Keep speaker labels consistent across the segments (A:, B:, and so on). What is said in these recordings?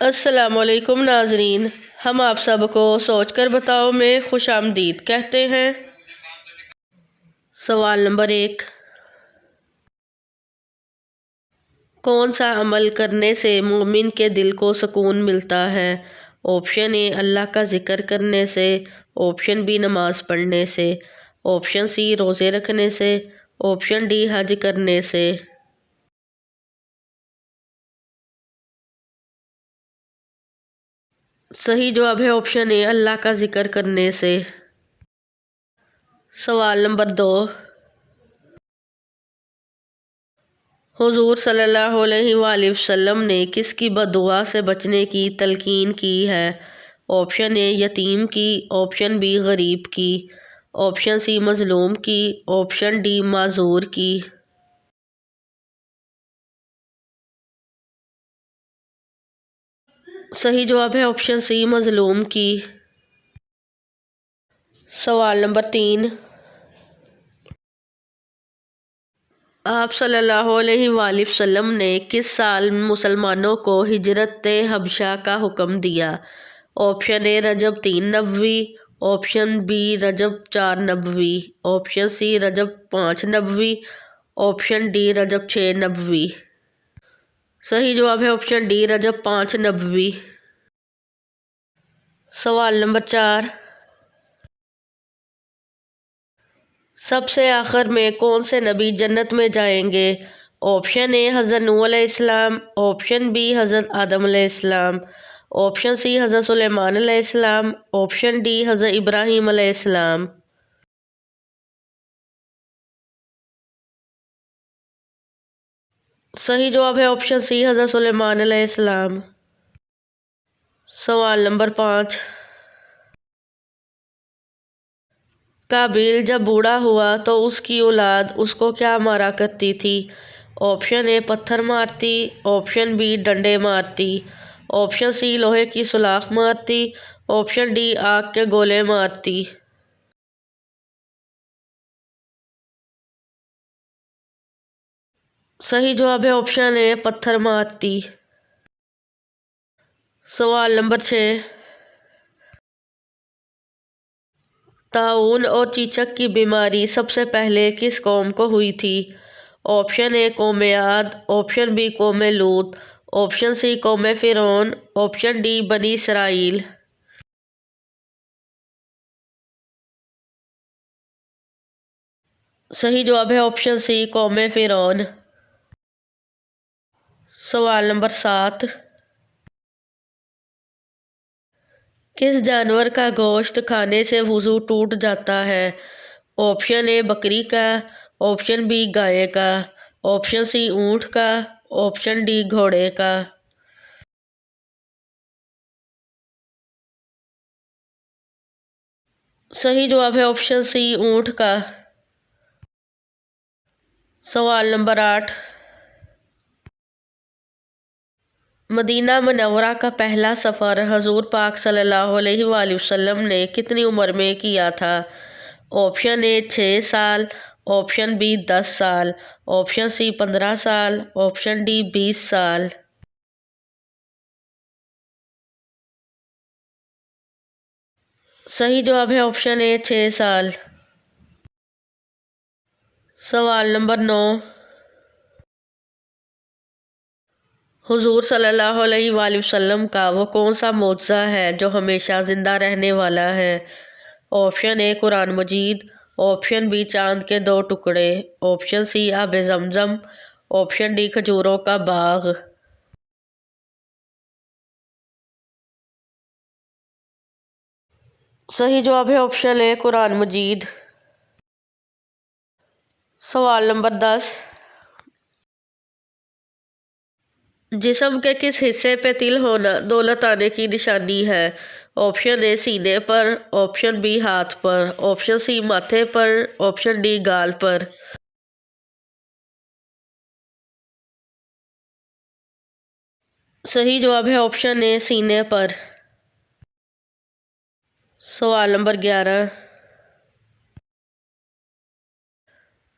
A: السلام علیکم ناظرین، ہم آپ سب کو سوچ کر بتاؤ میں خوش آمدید کہتے ہیں۔ سوال نمبر 1، کون سا عمل کرنے سے مومن کے دل کو سکون ملتا ہے؟ آپشن اے اللہ کا ذکر کرنے سے، آپشن بی نماز پڑھنے سے، آپشن سی روزے رکھنے سے، آپشن ڈی حج کرنے سے۔ صحیح جواب ہے آپشن اے اللہ کا ذکر کرنے سے۔ سوال نمبر 2، حضور صلی اللہ علیہ وآلہ وسلم نے کس کی بددعا سے بچنے کی تلقین کی ہے؟ آپشن اے یتیم کی، آپشن بی غریب کی، آپشن سی مظلوم کی، آپشن ڈی معذور کی۔ صحیح جواب ہے آپشن سی مظلوم کی۔ سوال نمبر 3، آپ صلی اللہ علیہ وآلہ وسلم نے کس سال مسلمانوں کو ہجرت حبشہ کا حکم دیا؟ آپشن اے رجب 3 نبوی، آپشن بی رجب 4 نبوی، آپشن سی رجب 5 نبوی، آپشن ڈی رجب 6 نبوی۔ صحیح جواب ہے آپشن ڈی رجب 5 نبوی۔ سوال نمبر 4، سب سے آخر میں کون سے نبی جنت میں جائیں گے؟ آپشن اے حضرت نوح علیہ السلام، آپشن بی حضرت آدم علیہ السلام، آپشن سی حضرت سلیمان علیہ السلام، آپشن ڈی حضرت ابراہیم علیہ السلام۔ صحیح جواب ہے آپشن سی حضرت سلیمان علیہ السلام۔ سوال نمبر 5، قابیل جب بوڑھا ہوا تو اس کی اولاد اس کو کیا مارا کرتی تھی؟ آپشن اے پتھر مارتی، آپشن بی ڈنڈے مارتی، آپشن سی لوہے کی سلاخ مارتی، آپشن ڈی آگ کے گولے مارتی۔ صحیح جواب ہے آپشن اے پتھر مارتی۔ سوال نمبر 6، طاعون اور چیچک کی بیماری سب سے پہلے کس قوم کو ہوئی تھی؟ آپشن اے قوم عاد، آپشن بی قوم لوط، آپشن سی قوم فرعون، آپشن ڈی بنی اسرائیل۔ صحیح جواب ہے آپشن سی قوم فرعون۔ سوال نمبر 7، کس جانور کا گوشت کھانے سے وضو ٹوٹ جاتا ہے؟ آپشن اے بکری کا، آپشن بی گائے کا، آپشن سی اونٹ کا، آپشن ڈی گھوڑے کا۔ صحیح جواب ہے آپشن سی اونٹ کا۔ سوال نمبر 8، مدینہ منورہ کا پہلا سفر حضور پاک صلی اللہ علیہ وآلہ وسلم نے کتنی عمر میں کیا تھا؟ آپشن اے 6 سال، آپشن بی 10 سال، آپشن سی 15 سال، آپشن ڈی 20 سال۔ صحیح جواب ہے آپشن اے 6 سال۔ سوال نمبر 9، حضور صلی اللہ علیہ وآلہ وسلم کا وہ کون سا معجزہ ہے جو ہمیشہ زندہ رہنے والا ہے؟ آپشن اے قرآن مجید، آپشن بی چاند کے 2 ٹکڑے، آپشن سی آب زمزم، آپشن ڈی کھجوروں کا باغ۔ صحیح جواب ہے آپشن اے قرآن مجید۔ سوال نمبر 10، جسم کے کس حصے پہ تل ہونا دولت آنے کی نشانی ہے؟ آپشن اے سینے پر، آپشن بی ہاتھ پر، آپشن سی ماتھے پر، آپشن ڈی گال پر۔ صحیح جواب ہے آپشن اے سینے پر۔ سوال نمبر 11،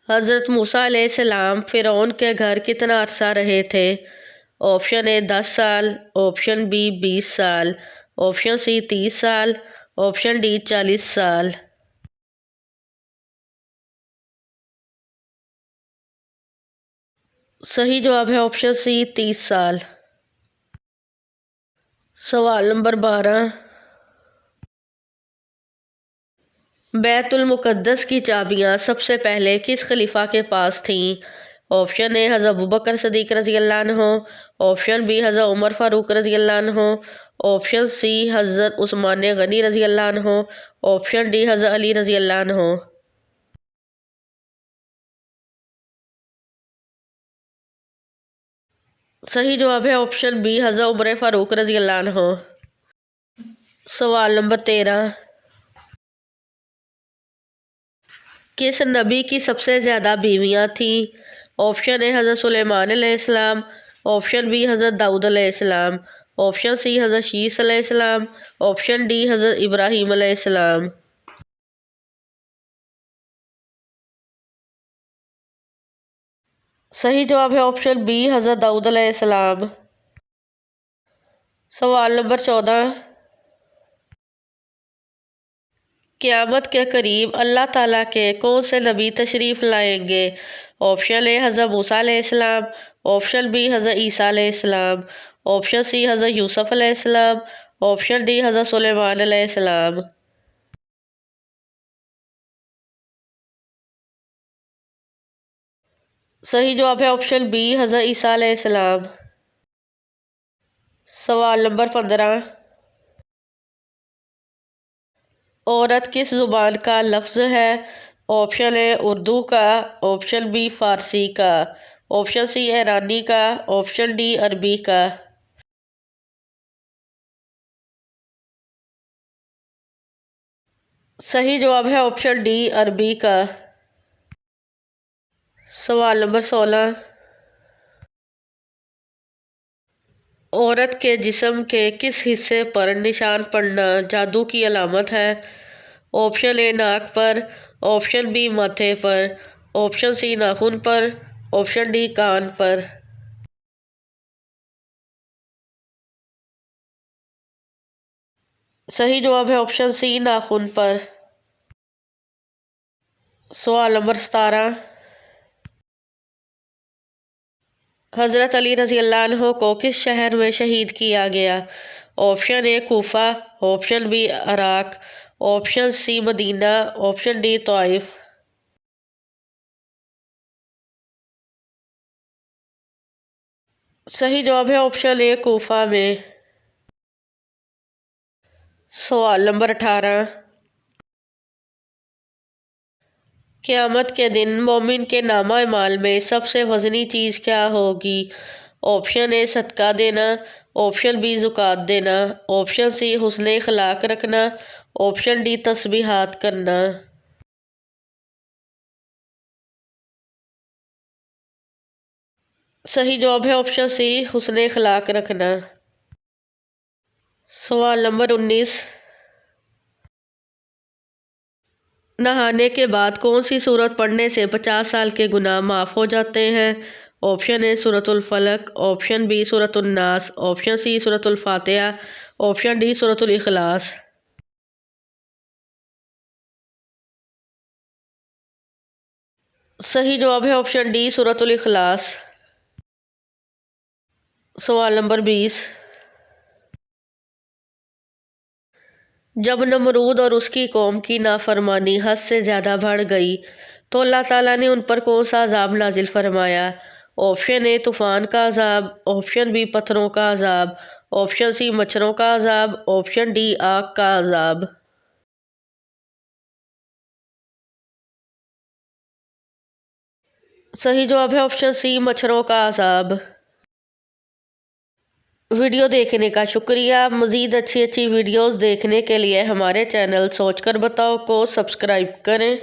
A: حضرت موسیٰ علیہ السلام فرعون کے گھر کتنا عرصہ رہے تھے؟ آپشن اے 10 سال، آپشن بی 20 سال، آپشن سی 30 سال، آپشن ڈی 40 سال۔ صحیح جواب ہے آپشن سی 30 سال۔ سوال نمبر 12، بیت المقدس کی چابیاں سب سے پہلے کس خلیفہ کے پاس تھیں؟ آپشن اے حضرت ابوبکر صدیق رضی اللہ عنہ، آپشن بی حضرت عمر فاروق رضی اللہ عنہ، آپشن سی حضرت عثمان غنی رضی اللہ عنہ، آپشن ڈی حضرت علی رضی اللہ عنہ۔ صحیح جواب ہے آپشن بی حضرت عمر فاروق رضی اللہ عنہ۔ سوال نمبر 13، کس نبی کی سب سے زیادہ بیویاں تھیں؟ آپشن اے حضرت سلیمان علیہ السلام، آپشن بی حضرت داؤد علیہ السلام، آپشن سی حضرت شیس علیہ السلام، آپشن ڈی حضرت ابراہیم علیہ السلام۔ صحیح جواب ہے آپشن بی حضرت داؤد علیہ السلام۔ سوال نمبر 14، قیامت کے قریب اللہ تعالیٰ کے کون سے نبی تشریف لائیں گے؟ آپشن اے حضرت موسیٰ علیہ السلام، آپشن بی حضرت عیسیٰ علیہ السلام، آپشن سی حضرت یوسف علیہ السلام، آپشن ڈی حضرت سلیمان علیہ السلام۔ صحیح جواب ہے آپشن بی حضرت عیسیٰ علیہ السلام۔ سوال نمبر 15، عورت کس زبان کا لفظ ہے؟ آپشن اے اردو کا، آپشن بی فارسی کا، آپشن سی ایرانی کا، آپشن ڈی عربی کا۔ صحیح جواب ہے آپشن ڈی عربی کا۔ سوال نمبر 16، عورت کے جسم کے کس حصے پر نشان پڑنا جادو کی علامت ہے؟ آپشن اے ناک پر، آپشن بی ماتھے پر، آپشن سی ناخن پر، آپشن ڈی کان پر۔ صحیح جواب ہے آپشن سی ناخن پر۔ سوال نمبر 17، حضرت علی رضی اللہ عنہ کو کس شہر میں شہید کیا گیا؟ Option A Kufa, option B Iraq, option C Medina, option D Taif. صحیح جواب ہے آپشن اے کوفہ میں۔ سوال نمبر 18، قیامت کے دن مومن کے نامہ اعمال میں سب سے وزنی چیز کیا ہوگی؟ آپشن اے صدقہ دینا، آپشن بی زکوٰۃ دینا، آپشن سی حسن اخلاق رکھنا، آپشن ڈی تسبیحات کرنا۔ صحیح جواب ہے آپشن سی حسن اخلاق رکھنا۔ سوال نمبر 19، نہانے کے بعد کون سی سورت پڑھنے سے 50 سال کے گناہ معاف ہو جاتے ہیں؟ آپشن اے سورۃ الفلق، آپشن بی سورۃ الناس، آپشن سی سورۃ الفاتحہ، آپشن ڈی سورۃ الاخلاص۔ صحیح جواب ہے آپشن ڈی سورۃ الاخلاص۔ سوال نمبر 20، جب نمرود اور اس کی قوم کی نافرمانی حد سے زیادہ بڑھ گئی تو اللہ تعالیٰ نے ان پر کون سا عذاب نازل فرمایا؟ آپشن اے طوفان کا عذاب، آپشن بی پتھروں کا عذاب، آپشن سی مچھروں کا عذاب، آپشن ڈی آگ کا عذاب۔ صحیح جواب ہے آپشن سی مچھروں کا عذاب۔ ویڈیو دیکھنے کا شکریہ۔ مزید اچھی ویڈیوز دیکھنے کے لیے ہمارے چینل سوچ کر بتاؤ کو سبسکرائب کریں۔